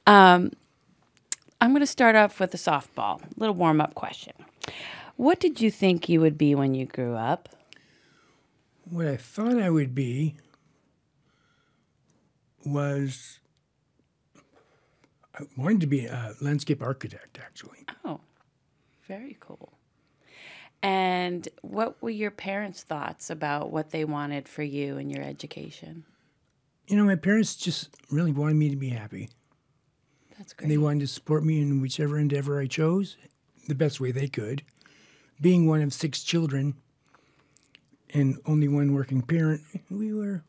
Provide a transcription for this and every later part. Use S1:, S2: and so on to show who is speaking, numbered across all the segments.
S1: I'm going to start off with a softball, little warm-up question. What did you think you would be when you grew up?
S2: What I thought I would be was, I wanted to be a landscape architect, actually.
S1: Oh, very cool. And what were your parents' thoughts about what they wanted for you and your education?
S2: You know, my parents just really wanted me to be happy.
S1: That's great.
S2: And they wanted to support me in whichever endeavor I chose, the best way they could. Being one of 6 children and only one working parent, we were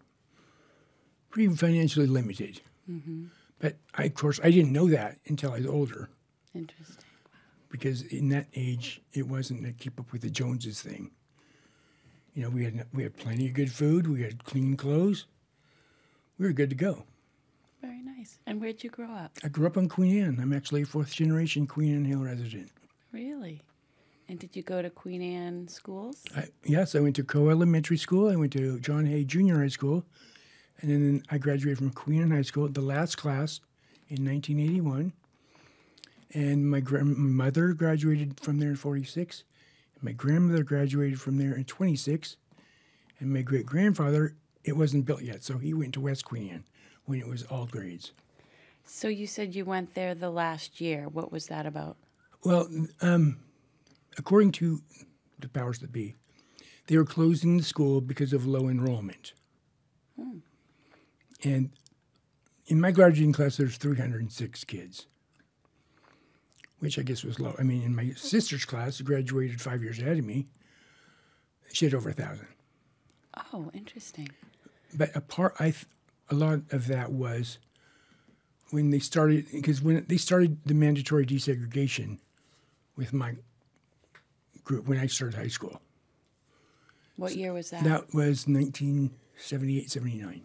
S2: pretty financially limited. Mm-hmm. But, of course, I didn't know that until I was older.
S1: Interesting.
S2: Because in that age, it wasn't a keep up with the Joneses thing. You know, we had plenty of good food. We had clean clothes. We were good to go.
S1: Very nice. And where'd you grow up?
S2: I grew up on Queen Anne. I'm actually a 4th-generation Queen Anne Hill resident.
S1: Really? And did you go to Queen Anne schools?
S2: Yes, I went to Coe Elementary School. I went to John Hay Junior High School. And then I graduated from Queen Anne High School, the last class, in 1981. And my mother graduated from there in 46. And my grandmother graduated from there in 26. And my great-grandfather, it wasn't built yet, so he went to West Queen Anne when it was all grades.
S1: So you said you went there the last year. What was that about?
S2: Well, according to the powers that be, they were closing the school because of low enrollment. And in my graduating class, there's 306 kids, which I guess was low. I mean, in my sister's class, who graduated 5 years ahead of me, she had over 1,000.
S1: Oh, interesting.
S2: But a lot of that was when they started, because when they started the mandatory desegregation with my group, when I started high school.
S1: What year was that?
S2: That was 1978, 79.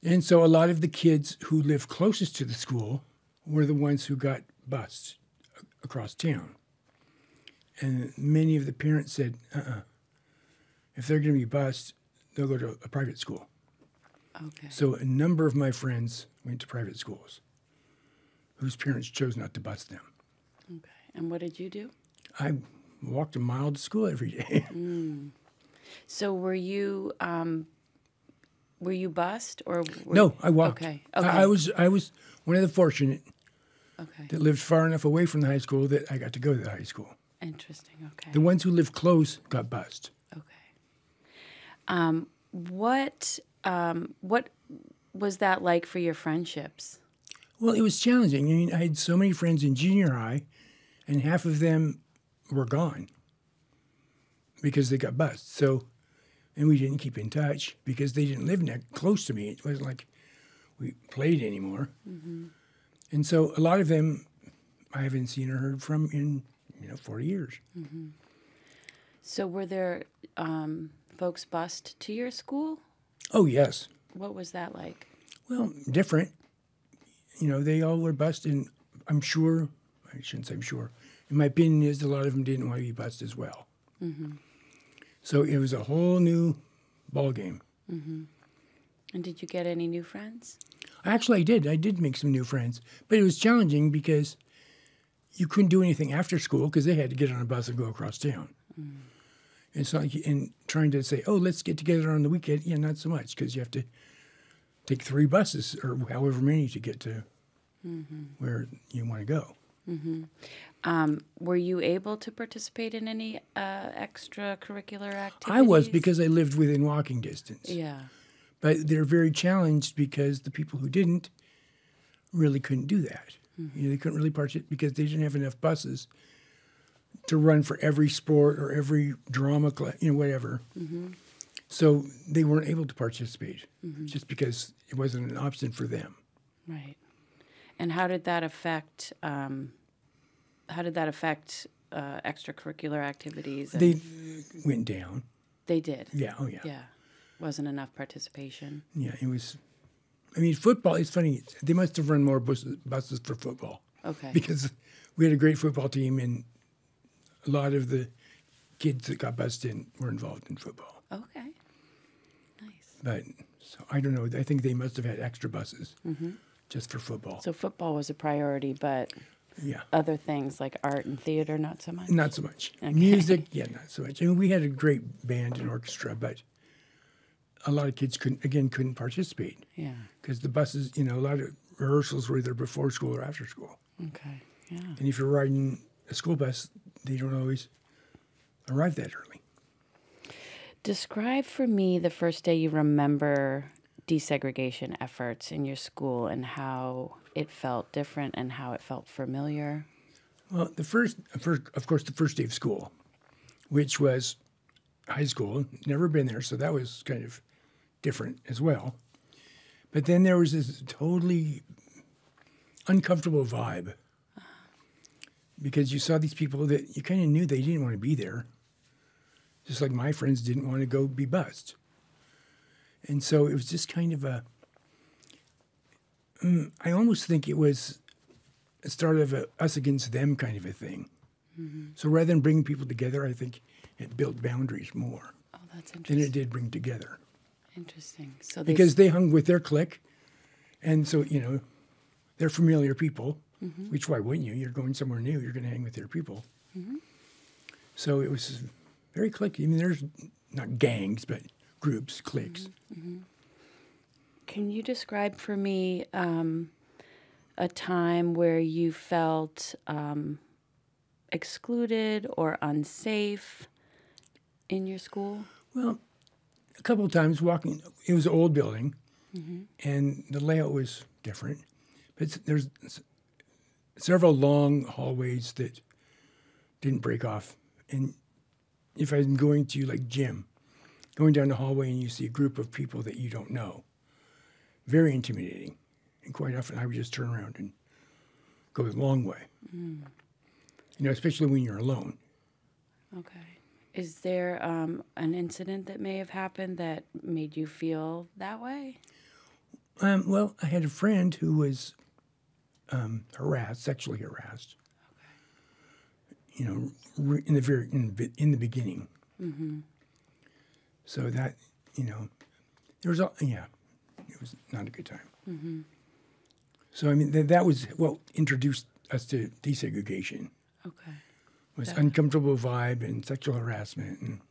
S2: And so a lot of the kids who lived closest to the school were the ones who got bused across town. And many of the parents said, if they're going to be bused, they'll go to a private school.
S1: Okay.
S2: So a number of my friends went to private schools whose parents chose not to bus them.
S1: Okay. And what did you do?
S2: I walked a mile to school every day.
S1: So were you bused or?
S2: No, I walked.
S1: Okay.
S2: I was one of the fortunate
S1: Okay.
S2: that lived far enough away from the high school that I got to go to the high school.
S1: Interesting. Okay.
S2: The ones who lived close got bused.
S1: Okay. What was that like for your friendships?
S2: Well, it was challenging. I mean, I had so many friends in junior high, and half of them were gone because they got bused. So, and we didn't keep in touch because they didn't live close to me. It wasn't like we played anymore. Mm-hmm. And so a lot of them I haven't seen or heard from in 40 years.
S1: Mm-hmm. So were there folks bused to your school?
S2: Oh, yes.
S1: What was that like?
S2: Well, different. They all were bused, and I'm sure, I shouldn't say I'm sure, in my opinion is a lot of them didn't want to be bused as well. Mm-hmm. So it was a whole new ball game.
S1: Mm-hmm. And did you get any new friends?
S2: Actually, I did. I did make some new friends. But it was challenging because you couldn't do anything after school because they had to get on a bus and go across town. Mm. And so, trying to say, oh, let's get together on the weekend, not so much because you have to take 3 buses or however many to get to where you want to go.
S1: Mm-hmm. Were you able to participate in any extracurricular activities?
S2: I was because I lived within walking distance.
S1: Yeah.
S2: But they're very challenged because the people who didn't really couldn't do that. Mm-hmm. They couldn't really participate because they didn't have enough buses to run for every sport or every drama class, whatever. Mm-hmm. So they weren't able to participate just because it wasn't an option for them.
S1: Right. And how did that affect extracurricular activities?
S2: They went down.
S1: They did?
S2: Yeah, oh yeah.
S1: Yeah. Wasn't enough participation.
S2: Yeah, it was. I mean, football, it's funny. They must have run more buses for football.
S1: Okay.
S2: Because we had a great football team, and a lot of the kids that got bused in were involved in football.
S1: Okay. Nice.
S2: But, so I don't know. I think they must have had extra buses just for football.
S1: So football was a priority, but
S2: Yeah.
S1: other things like art and theater, not so much?
S2: Not so much.
S1: Okay.
S2: Music, yeah, not so much. I mean, we had a great band and orchestra, but a lot of kids couldn't participate
S1: Yeah.
S2: because the buses, a lot of rehearsals were either before school or after school.
S1: Okay. Yeah.
S2: And if you're riding a school bus, they don't always arrive that early.
S1: Describe for me the first day you remember desegregation efforts in your school and how it felt different and how it felt familiar.
S2: Well, of course, the first day of school, which was high school, never been there, so that was kind of different as well. But then there was this totally uncomfortable vibe because you saw these people that you kind of knew they didn't want to be there, just like my friends didn't want to go be bussed. And so it was just kind of I almost think it was a start of a us against them kind of a thing. Mm-hmm. So rather than bringing people together, I think it built boundaries more.
S1: Oh, that's
S2: than
S1: interesting.
S2: it did bring together.
S1: Interesting. So
S2: because they hung with their clique, and so, they're familiar people,
S1: mm-hmm.
S2: which why wouldn't you? You're going somewhere new, you're going to hang with their people.
S1: Mm-hmm.
S2: So it was very cliquey. I mean, there's not gangs, but groups, cliques.
S1: Mm-hmm. Mm-hmm. Can you describe for me a time where you felt excluded or unsafe in your school?
S2: Well, a couple of times walking, it was an old building,
S1: mm-hmm.
S2: and the layout was different. But there's several long hallways that didn't break off. And if I'm going to, like, gym, going down the hallway and you see a group of people that you don't know, very intimidating. And quite often I would just turn around and go the long way. Mm. Especially when you're alone.
S1: Okay. Is there an incident that may have happened that made you feel that way?
S2: Well, I had a friend who was sexually harassed. Okay. In the beginning.
S1: Mm-hmm.
S2: So that, it was not a good time.
S1: Mm-hmm.
S2: So I mean that was what introduced us to desegregation.
S1: Okay.
S2: Was uncomfortable vibe and sexual harassment, and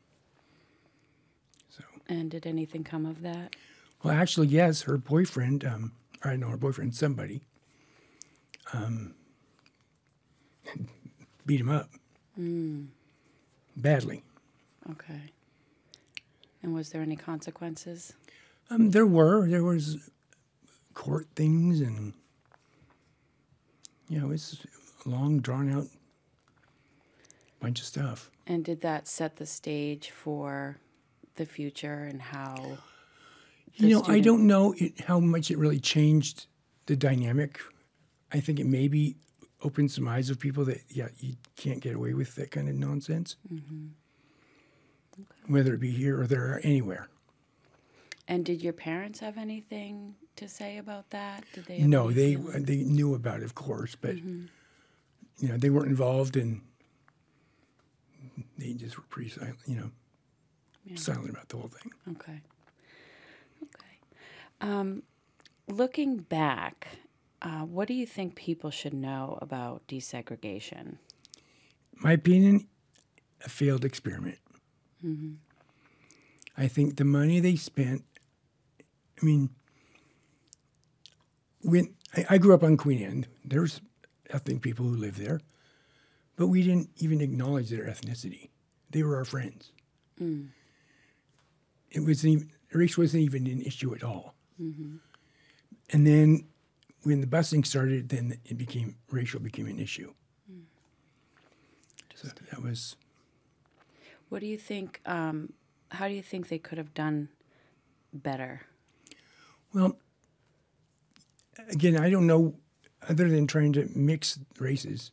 S2: so.
S1: And did anything come of that?
S2: Well, actually, yes. Her boyfriend, somebody, beat him up badly.
S1: Okay. And was there any consequences?
S2: There was court things, and it's a long, drawn out bunch of stuff.
S1: And did that set the stage for the future and how?
S2: I don't know how much it really changed the dynamic. I think it maybe opened some eyes of people that, you can't get away with that kind of nonsense. Mm-hmm. Okay. Whether it be here or there or anywhere.
S1: And did your parents have anything to say about that? Did they?
S2: No, they knew about it, of course, but
S1: mm-hmm.
S2: They weren't involved, and they just were pretty silent, silent about the whole thing.
S1: Okay. Looking back, what do you think people should know about desegregation?
S2: My opinion, a failed experiment.
S1: Mm-hmm.
S2: I think the money they spent, when I grew up on Queen Anne, there's ethnic people who live there, but we didn't even acknowledge their ethnicity. They were our friends. Mm. Race wasn't even an issue at all. Mm-hmm. And then when the busing started, then racial became an issue. Mm. So that was.
S1: What do you think? How do you think they could have done better?
S2: Well, again, I don't know. Other than trying to mix races,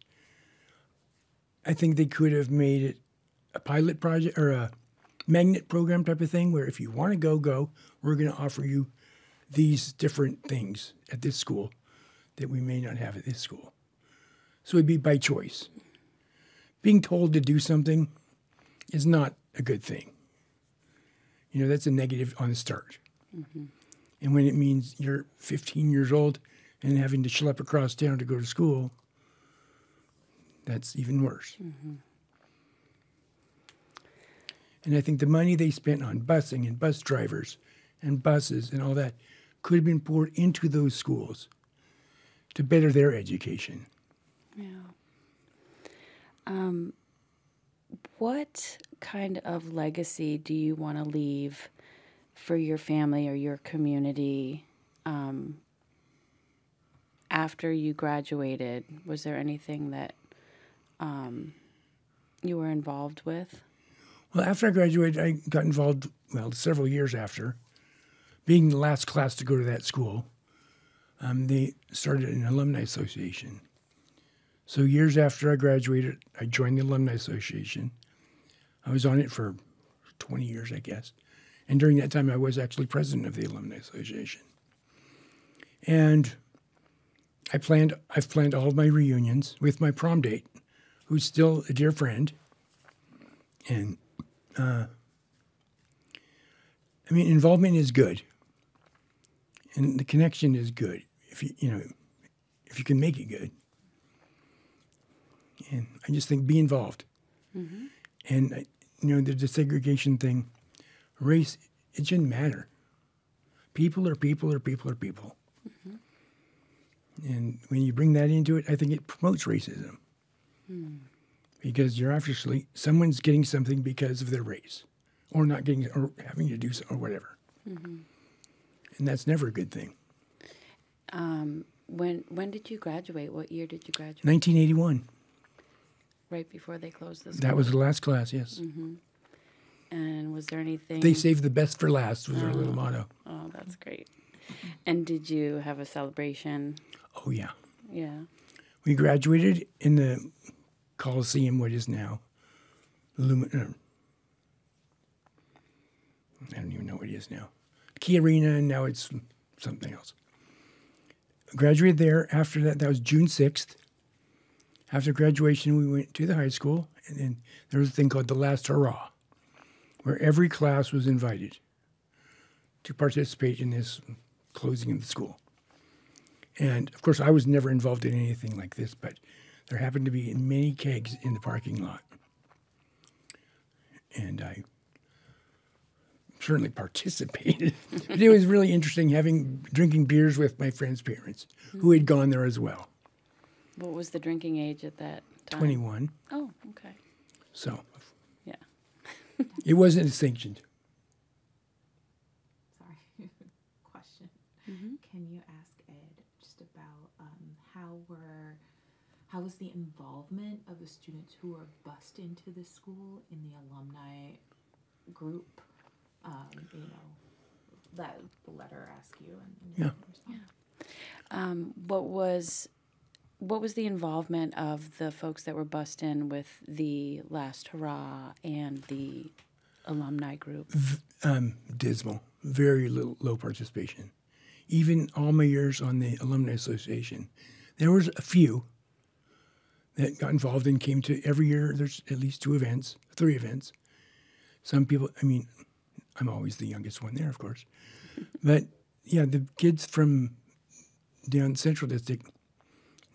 S2: I think they could have made it a pilot project or a magnet program type of thing where if you want to go. We're going to offer you these different things at this school that we may not have at this school. So it'd be by choice. Being told to do something is not a good thing. That's a negative on the start. Mm-hmm. And when it means you're 15 years old and having to schlep across town to go to school, that's even worse.
S1: Mm-hmm.
S2: And I think the money they spent on busing and bus drivers and buses and all that could have been poured into those schools to better their education.
S1: Yeah. What kind of legacy do you want to leave for your family or your community after you graduated? Was there anything that you were involved with?
S2: Well, after I graduated, I got involved, several years after. Being the last class to go to that school, they started an alumni association. So years after I graduated, I joined the alumni association. I was on it for 20 years, I guess. And during that time, I was actually president of the alumni association. And I've planned all of my reunions with my prom date, who's still a dear friend. And involvement is good, and the connection is good if you can make it good. And I just think be involved. Mm-hmm. And the desegregation thing, race, it shouldn't matter. People are people are people are people. Mm-hmm. And when you bring that into it, I think it promotes racism. Mm. Because you're obviously, someone's getting something because of their race, or not getting, or having to do so, or whatever. Mm-hmm. And that's never a good thing.
S1: When did you graduate? What year did you graduate?
S2: 1981.
S1: Right before they closed the school?
S2: That was the last class, yes.
S1: Mm-hmm. And was there anything...
S2: They saved the best for last was our little motto.
S1: Oh, that's great. And did you have a celebration?
S2: Oh, yeah.
S1: Yeah.
S2: We graduated in the Coliseum, what is now I don't even know what it is now. Key Arena, and now it's something else. Graduated there. After that was June 6th. After graduation, we went to the high school, and then there was a thing called the Last Hurrah, where every class was invited to participate in this closing of the school. And, of course, I was never involved in anything like this, but there happened to be many kegs in the parking lot. And I certainly participated. But it was really interesting drinking beers with my friends' parents, who had gone there as well.
S1: What was the drinking age at that time?
S2: 21.
S1: Oh, okay.
S2: So,
S1: yeah.
S2: It wasn't sanctioned.
S3: Sorry, question.
S1: Mm-hmm.
S3: Can you ask Ed just about how was the involvement of the students who were bused into the school in the alumni group? That the letter asked you and
S2: Yeah.
S1: What was the involvement of the folks that were bussed in with the Last Hurrah and the alumni group?
S2: Dismal. Very low participation. Even all my years on the Alumni Association, there was a few that got involved and came to every year. There's at least 3 events. Some people, I'm always the youngest one there, of course. But, yeah, the kids from down Central District,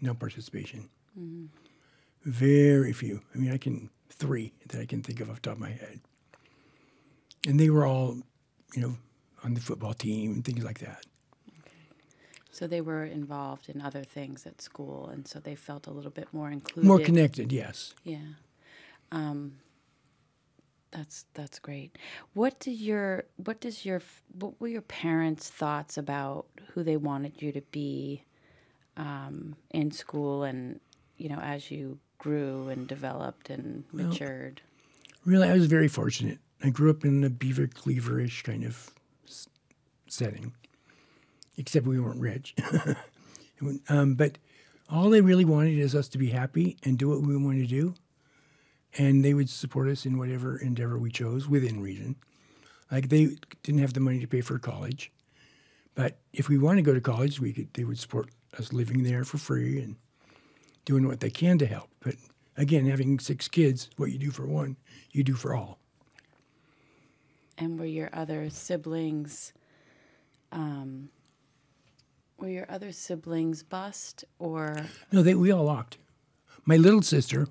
S2: no participation. Mm-hmm. Very few. 3 that I can think of off the top of my head. And they were all, on the football team and things like that.
S1: Okay. So they were involved in other things at school, and so they felt a little bit more included.
S2: More connected, yes.
S1: Yeah. That's great. What were your parents' thoughts about who they wanted you to be in school, and as you grew and developed and matured?
S2: Really, I was very fortunate. I grew up in a Beaver Cleaver-ish kind of setting, except we weren't rich. But all they really wanted is us to be happy and do what we wanted to do. And they would support us in whatever endeavor we chose, within reason. Like, they didn't have the money to pay for college. But if we wanted to go to college, they would support us living there for free and doing what they can to help. But again, having 6 kids, what you do for one, you do for all.
S1: And were your other siblings Were your other siblings bused or?
S2: No, we all walked. My little sister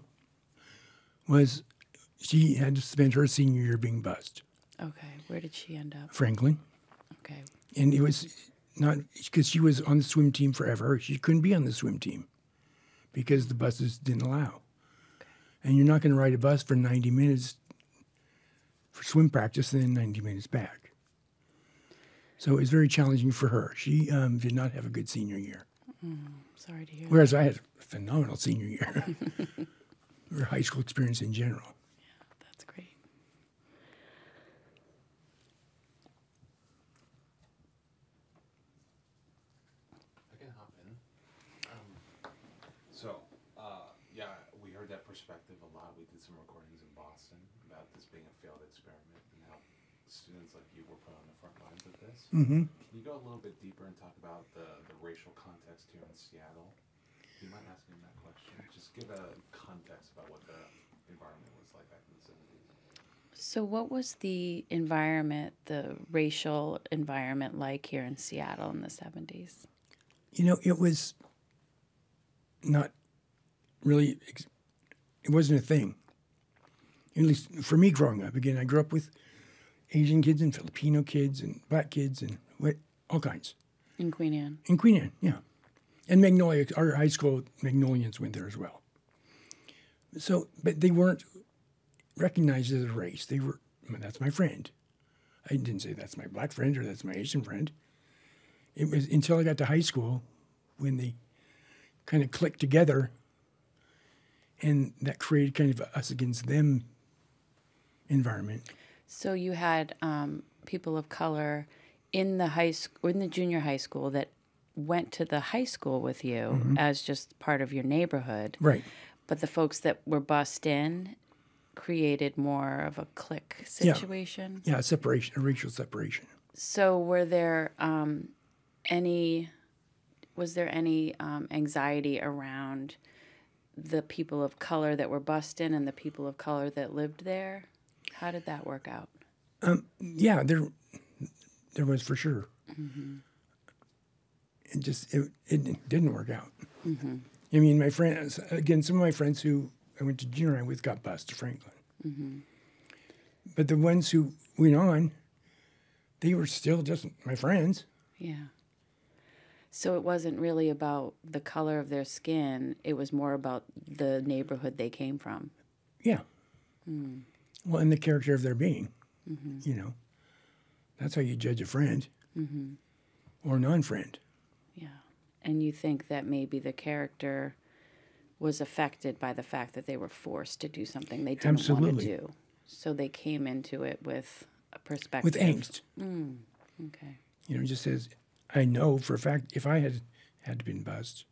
S2: she had to spend her senior year being bused.
S1: Okay, where did she end up?
S2: Franklin.
S1: Okay.
S2: And it was not because she was on the swim team forever. She couldn't be on the swim team because the buses didn't allow.
S1: Okay.
S2: And you're not going to ride a bus for 90 minutes for swim practice and then 90 minutes back. So it was very challenging for her. She did not have a good senior year.
S1: Sorry to hear.
S2: Whereas I had a phenomenal senior year. Or high school experience in general.
S1: Yeah, that's great.
S4: I can hop in. Yeah, we heard that perspective a lot. We did some recordings in Boston about this being a failed experiment and how students like you were put on the front lines of this.
S2: Mm-hmm.
S4: Can you go a little bit deeper and talk about the racial context here in Seattle? Do you mind asking that question? Just give a context about what the environment was like back in the 70s.
S1: So what was the environment, the racial environment like here in Seattle in the 70s?
S2: You know, it was not really, it wasn't a thing. At least for me growing up. Again, I grew up with Asian kids and Filipino kids and black kids and all kinds.
S1: In Queen Anne?
S2: In Queen Anne, yeah. And Magnolia, our high school, Magnolians went there as well. So, but they weren't recognized as a race. They were, that's my friend. I didn't say that's my black friend or that's my Asian friend. It was until I got to high school when they kind of clicked together and that created kind of a us against them environment.
S1: So you had people of color in the junior high school that went to the high school with you as just part of your neighborhood.
S2: Right.
S1: But the folks that were bussed in created more of a clique situation.
S2: Yeah, a racial separation.
S1: So was there any anxiety around the people of color that were bussed in and the people of color that lived there? How did that work out?
S2: Yeah, there was for sure. Mm-hmm. It didn't work out. Mm-hmm. I mean, my friends, again, some of my friends who I went to junior high with got bused to Franklin. Mm-hmm. But the ones who went on, they were still just my friends.
S1: Yeah. So it wasn't really about the color of their skin. It was more about the neighborhood they came from.
S2: Yeah. Mm. Well, and the character of their being. Mm-hmm. You know, that's how you judge a friend or non-friend.
S1: Yeah. And you think that maybe the character was affected by the fact that they were forced to do something they didn't want to do. So they came into it with a perspective.
S2: With angst.
S1: Okay.
S2: You know, just as I know for a fact, if I had been buzzed,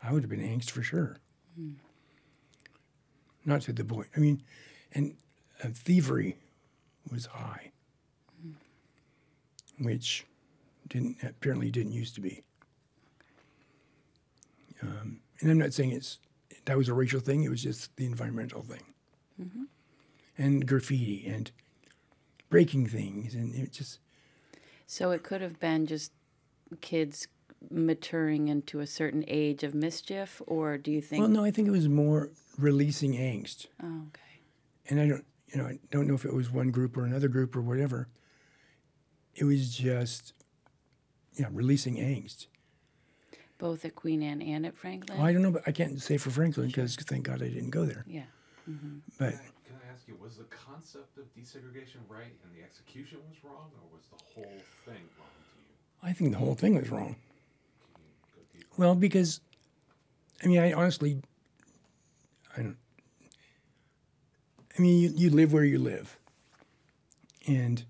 S2: I would have been angst for sure. Mm. Not to the point. I mean, and thievery was high, which apparently didn't used to be. And I'm not saying that was a racial thing. It was just the environmental thing. Mm-hmm. And graffiti and breaking things. And it just...
S1: So it could have been just kids maturing into a certain age of mischief, or do you think...
S2: Well, no, I think it was more releasing angst.
S1: Oh, okay.
S2: And I don't know if it was one group or another group or whatever. It was just, releasing angst.
S1: Both at Queen Anne and at Franklin?
S2: Well, I don't know, but I can't say for Franklin because thank God I didn't go there.
S1: Yeah. Mm-hmm.
S2: But
S4: can I ask you, was the concept of desegregation right and the execution was wrong, or was the whole thing wrong to you?
S2: I think the whole thing was wrong.
S4: Can you go deeper?
S2: Well, because, I honestly, you live where you live. And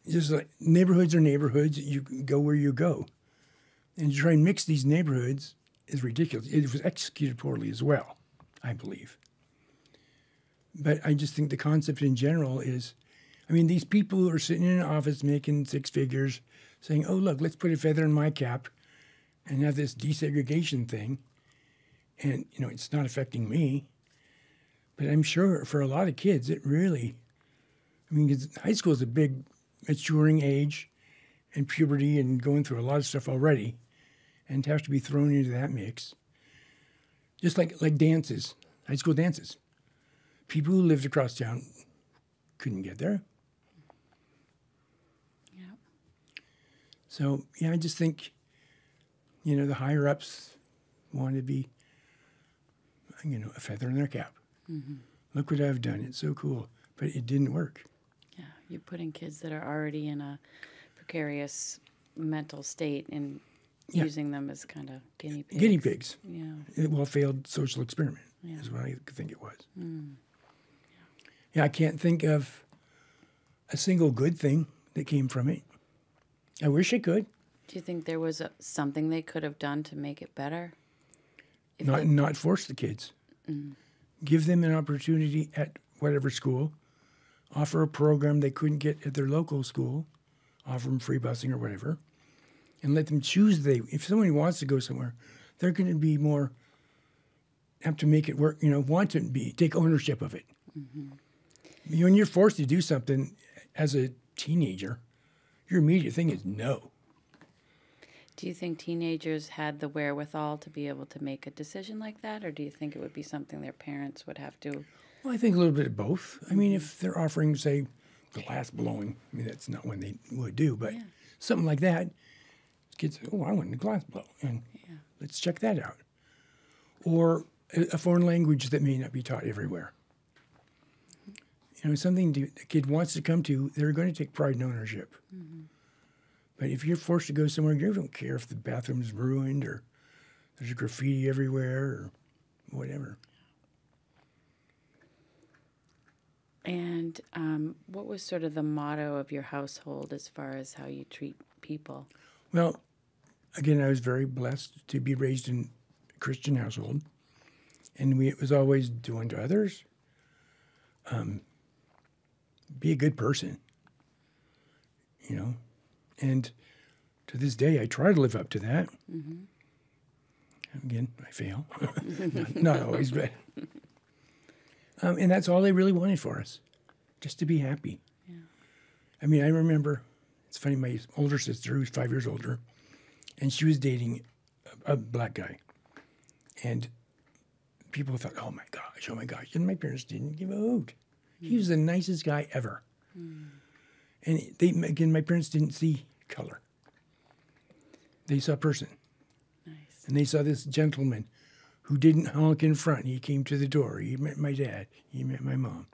S2: just like neighborhoods are neighborhoods, you go where you go. And to try and mix these neighborhoods is ridiculous. It was executed poorly as well, I believe. But I just think the concept in general is, these people who are sitting in an office making six figures saying, oh, look, let's put a feather in my cap and have this desegregation thing. And, it's not affecting me. But I'm sure for a lot of kids, it really, because high school is a big maturing age, and puberty and going through a lot of stuff already, and to have to be thrown into that mix. Just like dances, high school dances. People who lived across town couldn't get there.
S1: Yeah.
S2: So, yeah, I just think, the higher ups wanted to be, a feather in their cap.
S1: Mm-hmm.
S2: Look what I've done. It's so cool. But it didn't work.
S1: Yeah, you're putting kids that are already in a precarious mental state and using them as kind of guinea pigs.
S2: Guinea pigs.
S1: Yeah.
S2: Well, failed social experiment is what I think it was.
S1: Mm.
S2: Yeah, I can't think of a single good thing that came from it. I wish I could.
S1: Do you think there was something they could have done to make it better?
S2: Not force the kids. Give them an opportunity at whatever school. Offer a program they couldn't get at their local school. Offer them free busing or whatever. And let them choose. If somebody wants to go somewhere, they're going to be more apt to make it work, want to take ownership of it. Mm-hmm. When you're forced to do something as a teenager, your immediate thing is no.
S1: Do you think teenagers had the wherewithal to be able to make a decision like that, or do you think it would be something their parents would have to?
S2: Well, I think a little bit of both. I mean, if they're offering, say, glass blowing, that's not what they would do, but something like that, kids say, I want the glass blow, and let's check that out. Or a foreign language that may not be taught everywhere. Something the kid wants to come to, they're going to take pride and ownership. Mm-hmm. But if you're forced to go somewhere, you don't care if the bathroom's ruined or there's graffiti everywhere or whatever.
S1: And what was sort of the motto of your household as far as how you treat people?
S2: Well, again, I was very blessed to be raised in a Christian household. And it was always do unto others. Be a good person, And to this day, I try to live up to that. Mm-hmm. Again, I fail. not always, but... and that's all they really wanted for us, just to be happy. Yeah. I mean, I remember, it's funny, my older sister, who's 5 years older, and she was dating a black guy. And people thought, oh my gosh. And my parents didn't give a hoot. He was the nicest guy ever. Mm. And my parents didn't see color. They saw a person.
S1: Nice.
S2: And they saw this gentleman who didn't honk in front. He came to the door. He met my dad. He met my mom.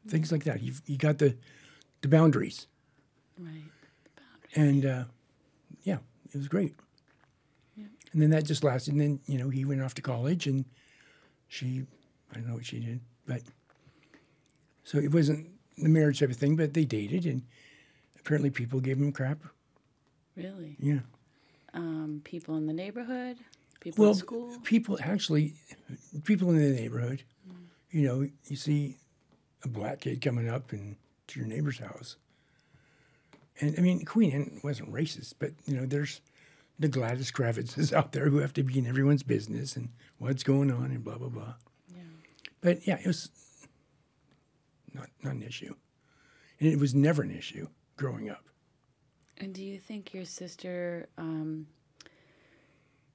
S2: Things like that. He got the boundaries.
S1: Right. The boundaries.
S2: And, it was great. Yeah. And then that just lasted. And then, he went off to college, and I don't know what she did. But so it wasn't the marriage type of thing, but they dated, and apparently people gave him crap.
S1: Really?
S2: Yeah.
S1: People in the neighborhood? People in school?
S2: People in the neighborhood. Mm. You see a black kid coming up to your neighbor's house. And, I mean, Queen Anne wasn't racist, but, there's the Gladys Kravitzes out there who have to be in everyone's business and what's going on and blah, blah, blah. Yeah. But, it was not an issue. And it was never an issue growing up.
S1: And do you think your sister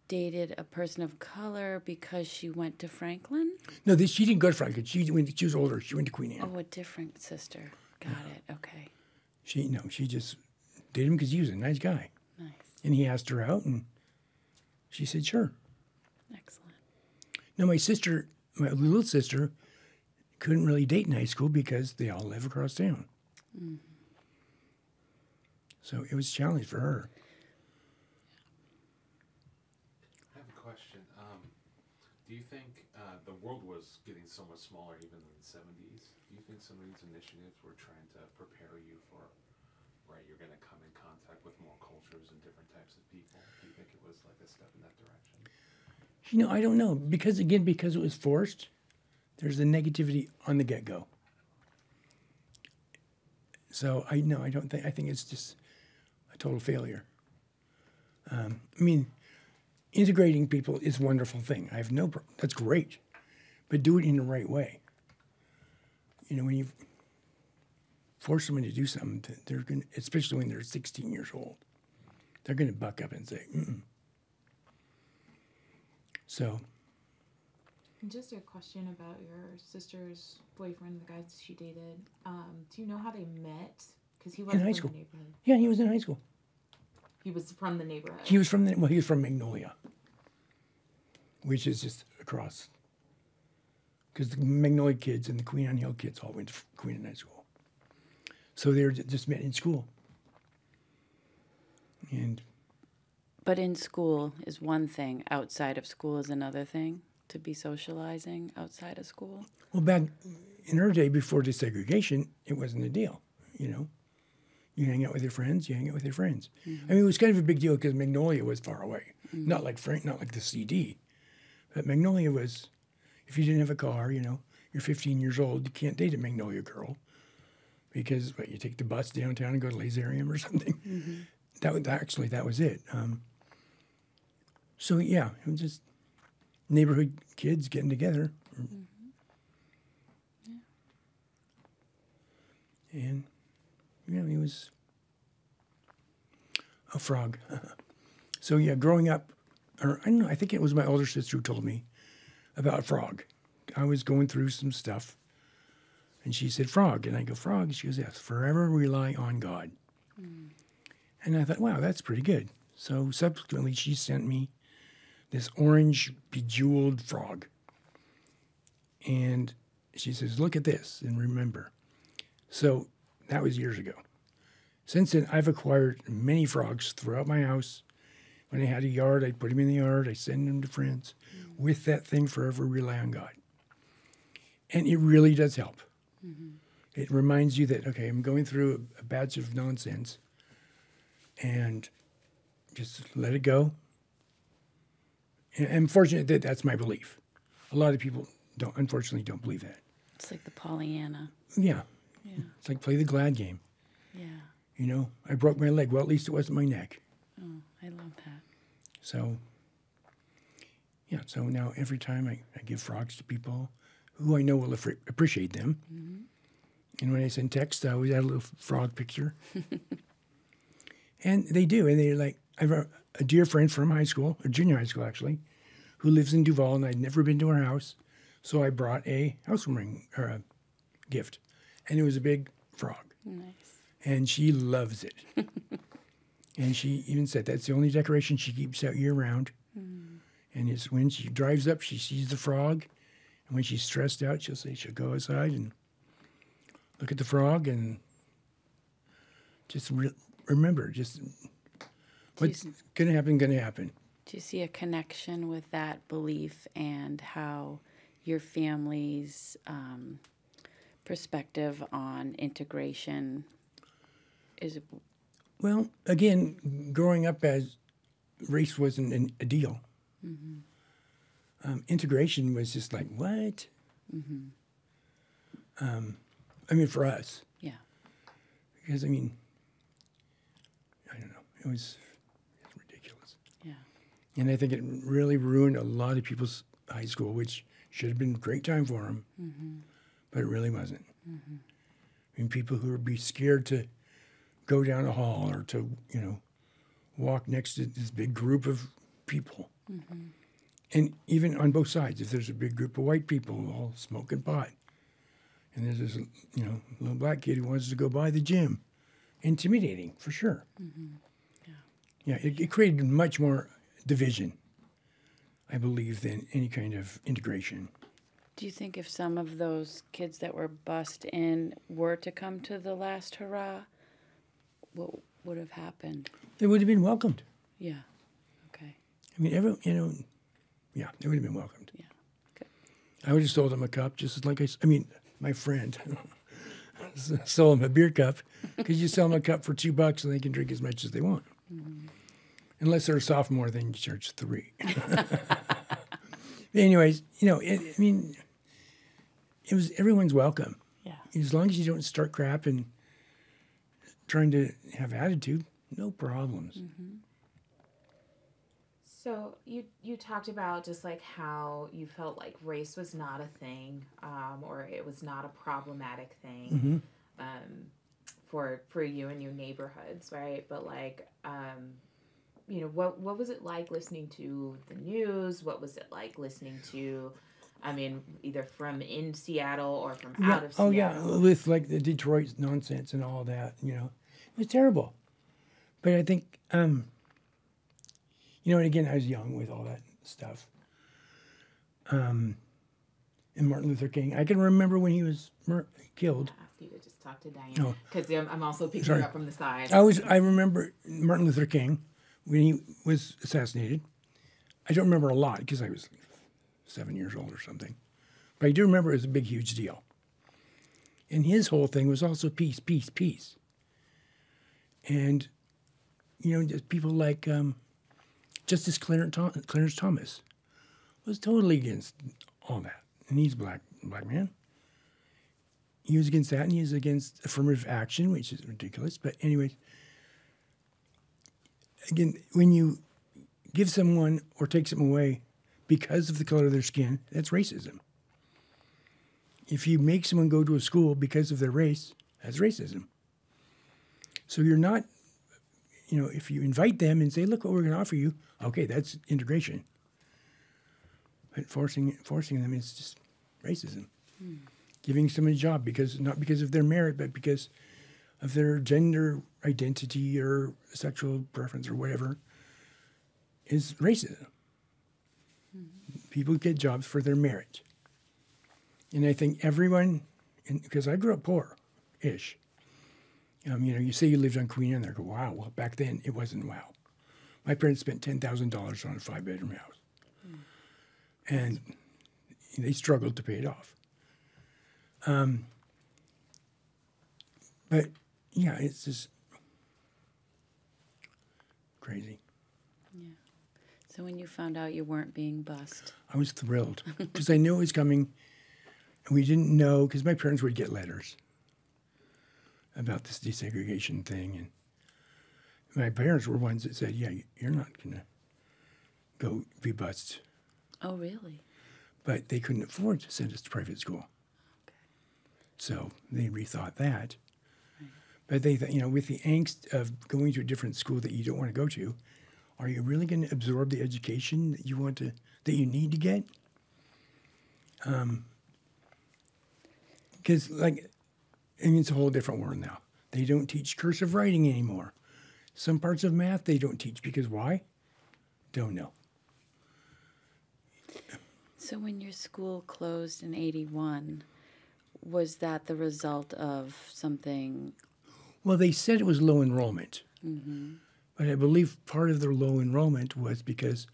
S1: dated a person of color because she went to Franklin?
S2: No, she didn't go to Franklin. She was older. She went to Queen Anne.
S1: Oh, a different sister. Got it. Okay. She
S2: just dated him because he was a nice guy.
S1: Nice.
S2: And he asked her out, and she said, sure.
S1: Excellent.
S2: Now, my little sister, couldn't really date in high school because they all live across town. Mm-hmm. So it was a challenge for her.
S4: I have a question. Do you think the world was getting so much smaller even in the 70s? Do you think some of these initiatives were trying to prepare you for, you're going to come in contact with more cultures and different types of people? Do you think it was like a step in that direction?
S2: I don't know. Because it was forced, there's the negativity on the get-go. So I think it's just a total failure. I mean, integrating people is a wonderful thing. I have no problem. That's great. But do it in the right way. When you force someone to do something, they're going to, especially when they're 16 years old, they're going to buck up and say, mm-mm. So.
S3: And just a question about your sister's boyfriend, the guy she dated. Do you know how they met? Because he wasn't
S2: high
S3: from
S2: school.
S3: the neighborhood.
S2: Yeah, he was in high school.
S3: He was from the neighborhood.
S2: He was from Magnolia, which is just across. Because the Magnolia kids and the Queen Anne Hill kids all went to Queen Anne High School. So they were just met in school.
S1: But in school is one thing. Outside of school is another thing. To be socializing outside of school.
S2: Well, back in our day, before desegregation, it wasn't a deal, you know. You hang out with your friends, you hang out with your friends. Mm-hmm. I mean, it was kind of a big deal because Magnolia was far away. Mm-hmm. Not like the CD. But Magnolia was, if you didn't have a car, you know, you're 15 years old, you can't date a Magnolia girl. Because you take the bus downtown and go to Laserium or something. Mm-hmm. That was it. So, yeah, it was just neighborhood kids getting together. Mm-hmm. Yeah. And, yeah, he was a frog. So, yeah, growing up, or I don't know, I think it was my older sister who told me about frog. I was going through some stuff, and she said, frog. And I go, frog? And she goes, yes, forever rely on God. Mm. And I thought, wow, that's pretty good. So subsequently, she sent me this orange bejeweled frog. And she says, look at this and remember. So that was years ago. Since then, I've acquired many frogs throughout my house. When I had a yard, I'd put them in the yard. I send them to friends with that thing, forever rely on God. And it really does help. Mm-hmm. It reminds you that, okay, I'm going through a batch of nonsense and just let it go. And I'm fortunate that that's my belief. A lot of people unfortunately don't believe that.
S1: It's like the Pollyanna.
S2: Yeah. It's like play the glad game.
S1: Yeah.
S2: You know, I broke my leg. Well, at least it wasn't my neck.
S1: Oh, I love that.
S2: So, yeah, so now every time I give frogs to people who I know will appreciate them. Mm-hmm. And when I send text, I always add a little frog picture. And they do. And they're like, I have a dear friend from high school, or junior high school actually, who lives in Duval, and I'd never been to her house. So I brought a housewarming or a gift. And it was a big frog.
S1: Nice.
S2: And she loves it. And she even said that's the only decoration she keeps out year-round. Mm. And it's when she drives up, she sees the frog. And when she's stressed out, she'll go outside and look at the frog and just remember, just what's going to happen,
S1: Do you see a connection with that belief and how your family's perspective on integration is?
S2: Well, again, growing up as race wasn't a deal. Mm-hmm. Integration was just like, what? Mm-hmm. I mean, for us.
S1: Yeah.
S2: Because, I mean, I don't know. It was ridiculous.
S1: Yeah.
S2: And I think it really ruined a lot of people's high school, which should have been a great time for them. Mm-hmm. But it really wasn't. Mm-hmm. I mean, people who would be scared to go down a hall or to, walk next to this big group of people. Mm-hmm. And even on both sides, if there's a big group of white people all smoking pot, and there's this, little black kid who wants to go by the gym, intimidating for sure. Mm-hmm. Yeah, it created much more division, I believe, than any kind of integration.
S1: Do you think if some of those kids that were bussed in were to come to the last hurrah, what would have happened?
S2: They would have been welcomed.
S1: Yeah. Okay.
S2: I mean, yeah, they would have been welcomed.
S1: Yeah. Good.
S2: I would have sold them a cup, just like my friend sold them a beer cup, because you sell them a cup for $2 and they can drink as much as they want. Mm-hmm. Unless they're a sophomore, then you charge $3. Anyways, it was everyone's welcome.
S1: Yeah.
S2: As long as you don't start crap and trying to have attitude, no problems. Mm-hmm.
S3: So you talked about just like how you felt like race was not a thing, or it was not a problematic thing. Mm-hmm. for you and your neighborhoods, right? But like, you know, what was it like listening to the news? What was it like listening to, I mean, either from in Seattle or from
S2: Yeah.
S3: out of
S2: Oh
S3: Seattle?
S2: yeah, with like the Detroit nonsense and all that, you know, it was terrible. But I think, you know, and again, I was young with all that stuff. And Martin Luther King, I can remember when he was killed.
S3: I ask you to just talk to Diane
S2: No.
S3: because I'm also picking
S2: Sorry.
S3: her up from the side.
S2: I remember Martin Luther King when he was assassinated. I don't remember a lot because I was 7 years old or something. But I do remember it was a big, huge deal. And his whole thing was also peace, peace, peace. And, you know, just people like Justice Clarence Thomas was totally against all that. And he's a black man. He was against that, and he was against affirmative action, which is ridiculous. But anyways, again, when you give someone or take something away because of the color of their skin, that's racism. If you make someone go to a school because of their race, that's racism. So you're not, you know, if you invite them and say, look what we're going to offer you, okay, that's integration. But forcing them is just racism. Giving someone a job not because of their merit, but because of their gender identity or sexual preference or whatever is racism. People get jobs for their merit. And I think everyone, because I grew up poor-ish. You know, you say you lived on Queen Anne, and they go, wow. Well, back then, it wasn't wow. My parents spent $10,000 on a 5-bedroom house. And they struggled to pay it off. But, yeah, it's just crazy.
S1: Yeah. So when you found out you weren't being bused,
S2: I was thrilled because I knew it was coming. And we didn't know, because my parents would get letters about this desegregation thing. And my parents were ones that said, yeah, you're not going to go be bused.
S1: oh really?
S2: But they couldn't afford to send us to private school.
S1: Okay.
S2: So they rethought that. Right. But they thought, you know, with the angst of going to a different school that you don't want to go to, are you really going to absorb the education that that you need to get? Because, like, I mean, it's a whole different world now. They don't teach cursive writing anymore. Some parts of math they don't teach because why? Don't know.
S1: So when your school closed in 81, was that the result of something?
S2: Well, they said it was low enrollment. But I believe part of their low enrollment was because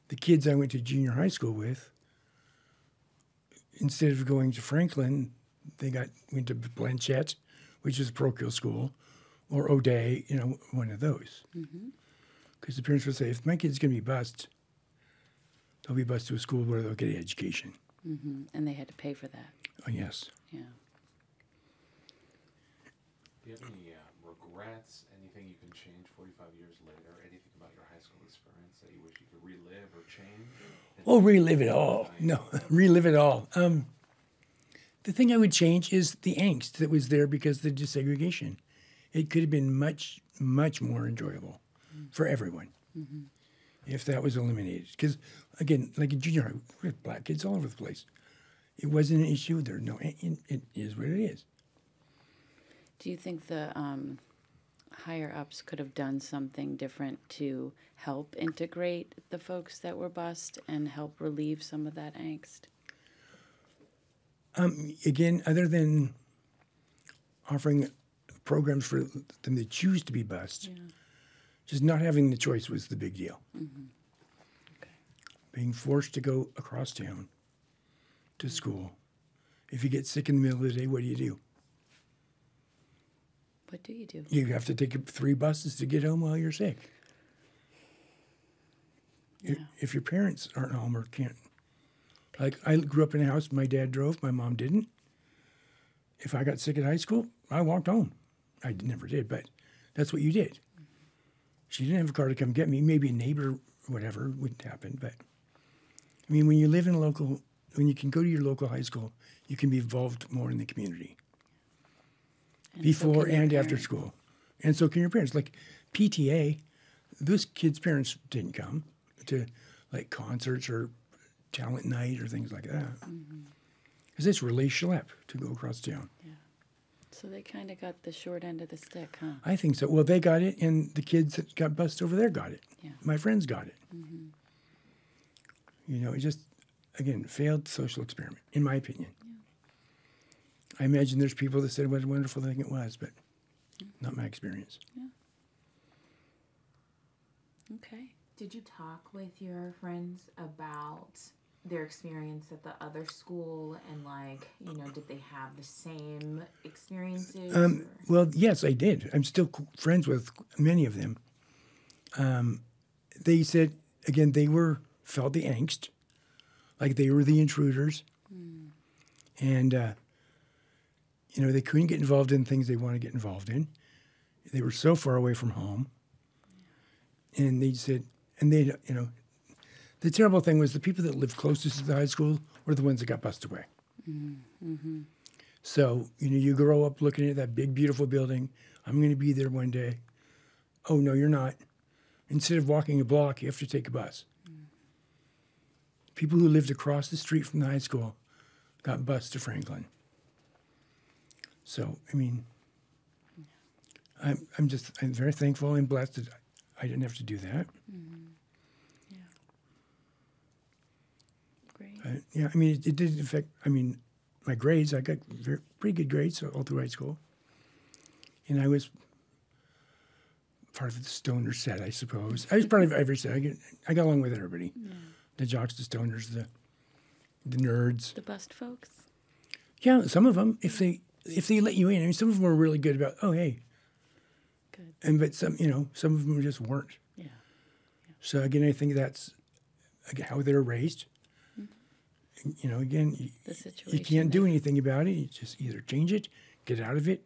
S2: the kids I went to junior high school with, instead of going to Franklin, they went to Blanchette, which is a parochial school, or O'Day, you know, one of those. Because the parents would say, if my kid's going to be bused, they'll be bused to a school where they'll get an education.
S1: And they had to pay for that.
S2: Oh, yes.
S1: Yeah.
S4: Do you have any regrets? Anything you can change 45 years later? Anything about your high school experience that you wish you could relive or change?
S2: Oh, relive it all. No, relive it all. The thing I would change is the angst that was there because of the desegregation. It could have been much, much more enjoyable for everyone if that was eliminated. Because, again, like in junior high, we had black kids all over the place. It wasn't an issue. It is what it is.
S1: Do you think the higher ups could have done something different to help integrate the folks that were bused and help relieve some of that angst?
S2: Again, other than offering programs for them to choose to be bused, just not having the choice was the big deal.
S1: Okay.
S2: Being forced to go across town to school. If you get sick in the middle of the day, what do?
S1: What do you do?
S2: You have to take 3 buses to get home while you're sick.
S1: Yeah.
S2: If your parents aren't home or can't. Like, I grew up in a house, my dad drove, my mom didn't. If I got sick at high school, I walked home. I never did, but that's what you did. She didn't have a car to come get me. Maybe a neighbor, whatever, would happen. But, I mean, when you live in when you can go to your local high school, you can be involved more in the community. before
S1: can your
S2: and after
S1: parents.
S2: school. And so can your parents. Like PTA, those kids' parents didn't come to like concerts or talent night or things like that. Because it's really schlep to go across town.
S1: So they kind of got the short end of the stick, huh?
S2: I think so. Well, they got it, and the kids that got bused over there got it.
S1: Yeah.
S2: My friends got it. You know, it just, again, failed social experiment, in my opinion. I imagine there's people that said what a wonderful thing it was, but not my experience.
S1: Okay.
S3: Did you talk with your friends about their experience at the other school and like, you know, did they have the same experiences? or-
S2: Well, yes, I did. I'm still friends with many of them. They said, again, felt the angst, like they were the intruders. And, you know, they couldn't get involved in things they want to get involved in. They were so far away from home. And they said, and they, you know, the terrible thing was the people that lived closest to the high school were the ones that got bused away. So, you know, you grow up looking at that big, beautiful building. I'm going to be there one day. Oh, no, you're not. Instead of walking a block, you have to take a bus. People who lived across the street from the high school got bused to Franklin. So, I mean, I'm very thankful and blessed that I didn't have to do that.
S1: Great.
S2: Yeah, I mean, it didn't affect, I mean, my grades. I got pretty good grades all through high school. And I was part of the stoner set, I suppose. I was part of every set. I got along with everybody. The jocks, the stoners, the nerds.
S1: The bust folks?
S2: Yeah, some of them, if they let you in. I mean, some of them were really good about, oh, hey.
S1: Good.
S2: But some, you know, some of them just weren't.
S1: Yeah.
S2: So again, I think that's how they were raised. You know, again,
S1: The
S2: you
S1: situation.
S2: can't do anything about it. You just either change it, get out of it,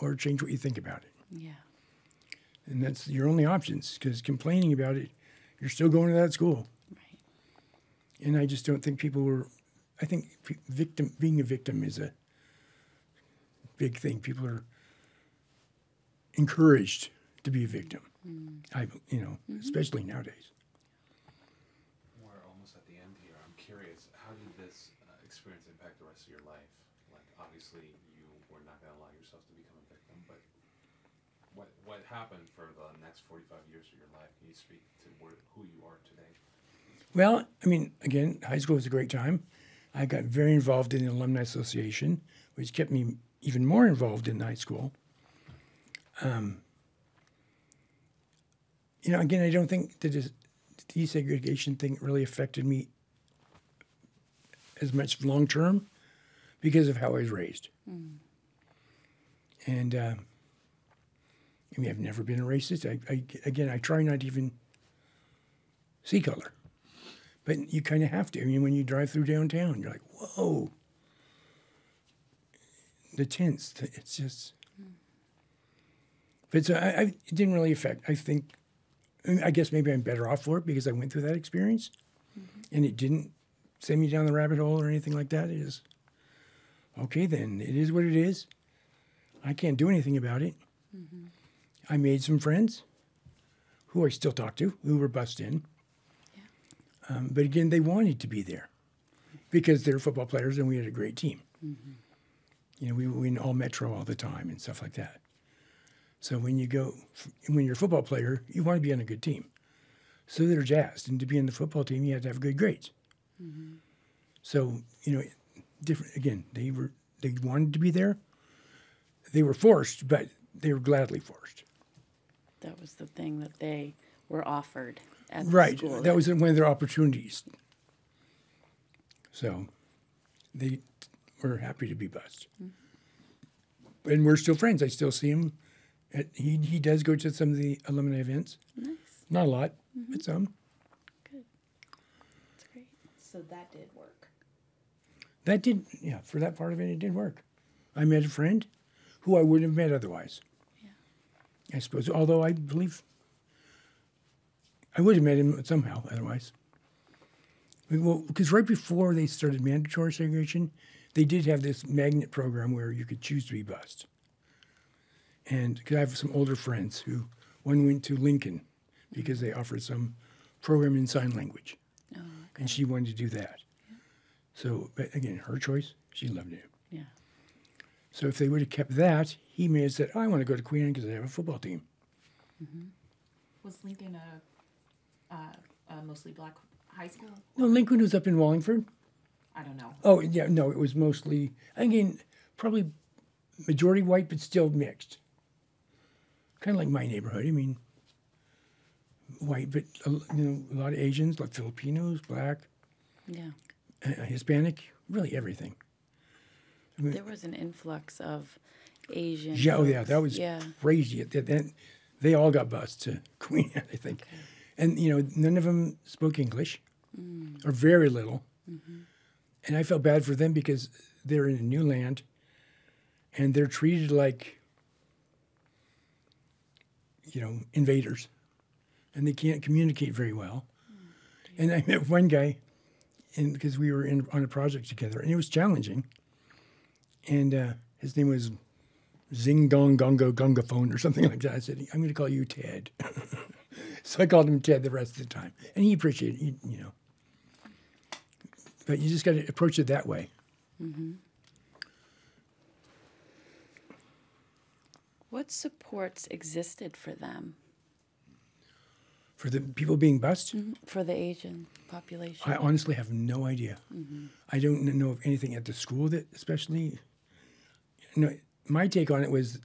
S2: or change what you think about it.
S1: Yeah.
S2: And that's your only options, because complaining about it, you're still going to that school.
S1: Right.
S2: And I just don't think people were. I think being a victim is a big thing. People are encouraged to be a victim. Especially nowadays.
S4: We're almost at the end here. I'm curious, how did this experience impact the rest of your life? Like, obviously, you were not going to allow yourself to become a victim, but what happened for the next 45 years of your life? Can you speak to who you are today?
S2: Well, I mean, again, high school was a great time. I got very involved in the Alumni Association, which kept me even more involved in high school. You know, again, I don't think the desegregation thing really affected me as much long term because of how I was raised. And I mean, I've never been a racist. I try not to even see color. But you kind of have to. I mean, when you drive through downtown, you're like, whoa. The tints, it's just. But so it didn't really affect. I guess maybe I'm better off for it because I went through that experience. And it didn't send me down the rabbit hole or anything like that. It is, okay, then. It is what it is. I can't do anything about it. I made some friends who I still talk to, who were bussed in. But again, they wanted to be there because they're football players and we had a great team. You know, we win all Metro all the time and stuff like that. So when you're a football player, you want to be on a good team. So they're jazzed. And to be on the football team, you have to have good grades. So, you know, different. Again, they wanted to be there. They were forced, but they were gladly forced.
S1: That was the thing that they were offered at the
S2: Right.
S1: school.
S2: That was one of their opportunities. So they were happy to be bussed. And we're still friends. I still see him. He does go to some of the alumni events.
S1: Nice.
S2: Not a lot, but some.
S1: Good. That's great.
S3: So that did work.
S2: That did, yeah, for that part of it, it did work. I met a friend who I wouldn't have met otherwise.
S1: Yeah.
S2: I suppose, although I believe I would have met him somehow otherwise. Well, because right before they started mandatory segregation, they did have this magnet program where you could choose to be bused. And because I have some older friends who, one went to Lincoln because they offered some program in sign language.
S1: Oh, okay.
S2: And she wanted to do that. So, but again, her choice, she loved it.
S1: Yeah.
S2: So if they would have kept that, he may have said, I want to go to Queen Anne because I have a football team.
S3: Was Lincoln a mostly black high school?
S2: No, Lincoln was up in Wallingford.
S3: I don't know.
S2: Oh, yeah, no, it was mostly, again, probably majority white, but still mixed. Kind of like my neighborhood. I mean, white, but a lot of Asians, like Filipinos, black,
S1: Yeah.
S2: Hispanic, really everything. I mean,
S1: There was an influx of Asian.
S2: yeah, oh yeah,
S1: folks.
S2: that was
S1: Yeah.
S2: crazy. They all got bused to Queen Anne, I think.
S1: Okay.
S2: And, none of them spoke English, or very little. And I felt bad for them because they're in a new land, and they're treated like, invaders. And they can't communicate very well. And I met one guy, because we were on a project together, and it was challenging. And his name was Zing Dong Gongo Gongaphone or something like that. I said, I'm going to call you Ted. So I called him Ted the rest of the time. And he appreciated it, But you just got to approach it that way.
S1: What supports existed for them,
S2: For the people being bused,
S1: for the Asian population?
S2: I honestly have no idea. I don't know of anything at the school that especially... my take on it was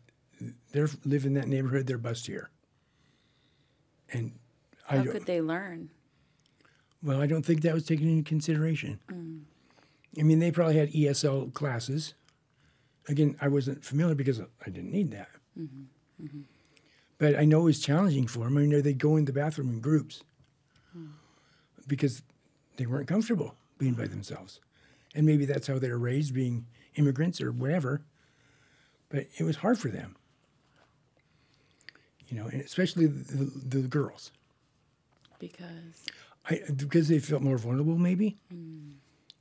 S2: they live in that neighborhood, they're bused here. And
S1: How could they learn?
S2: Well, I don't think that was taken into consideration. I mean, they probably had ESL classes. Again, I wasn't familiar because I didn't need that. But I know it was challenging for them. I know they'd go in the bathroom in groups because they weren't comfortable being by themselves. And maybe that's how they were raised, being immigrants or whatever. But it was hard for them, and especially the girls. Because they felt more vulnerable, maybe.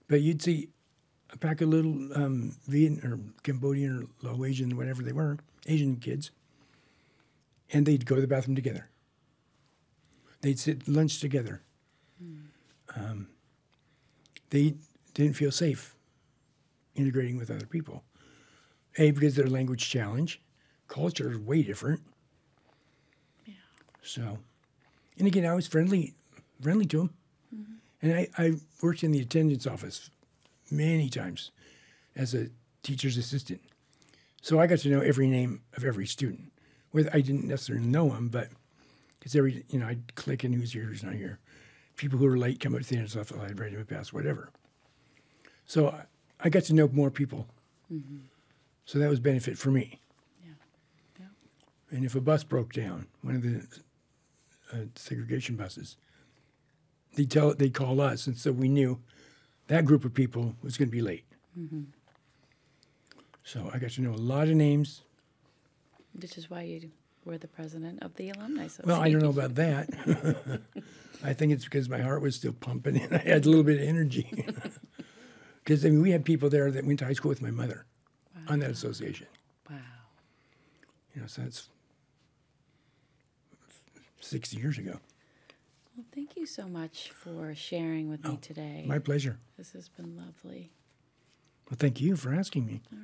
S2: But you'd see a pack of little Vietnam or Cambodian or Laotian, whatever they were, Asian kids, and they'd go to the bathroom together. They'd sit lunch together. They didn't feel safe integrating with other people. Because their language challenge, culture is way different.
S1: Yeah.
S2: So, and again, I was friendly to them. And I worked in the attendance office many times as a teacher's assistant. So I got to know every name of every student. I didn't necessarily know them, but because I'd click in who's here, who's not here. People who were late come up to the attendance office, I'd write them a pass, whatever. So I got to know more people. So that was benefit for me.
S1: Yeah.
S2: And if a bus broke down, one of the segregation buses, they'd call us, and so we knew that group of people was going to be late. So I got to know a lot of names.
S1: Which is why you were the president of the Alumni Association.
S2: Well, I don't know about that. I think it's because my heart was still pumping and I had a little bit of energy. Because we had people there that went to high school with my mother on that association.
S1: Wow.
S2: So that's 60 years ago.
S1: Well, thank you so much for sharing with me today.
S2: My pleasure.
S1: This has been lovely.
S2: Well, thank you for asking me.
S1: All